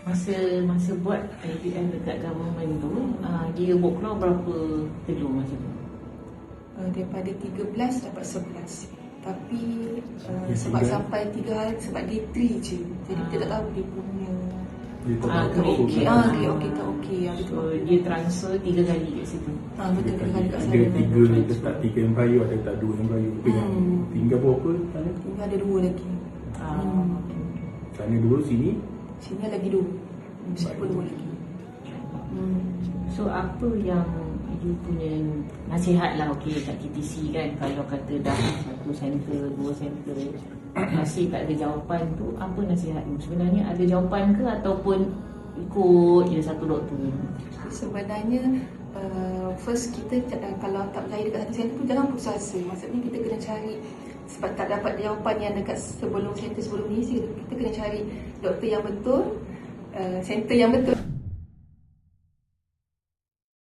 Masa buat IVF dekat government tu, dia workload berapa telur masa tu? Daripada 13 dapat 11. Tapi sebab sampai 3 hari, sebab dia 3 je. Jadi kita tak tahu dia punya okey tak okey. So dia transfer 3 kali kat situ. Betul, 3 kali kat Ada sana. 3 letak 3 embryo, ada tak 2 embryo. Tinggal berapa sana? Tinggal ada 2 lagi. Sana 2, sini Sini lagi 2. Sini pun 2 lagi. So apa yang you punya nasihat lah kat KTC kan, kalau kata dah 1 center, 2 center masih tak ada jawapan tu, apa nasihat you? Sebenarnya ada jawapan ke ataupun ikut je satu doktor? Sebenarnya first kita kalau tak berjaya dekat satu center tu jangan putus asa. Maksudnya kita kena cari, sebab tak dapat jawapan yang dekat sebelum center sebelum ni, kita kena cari doktor yang betul, center yang betul.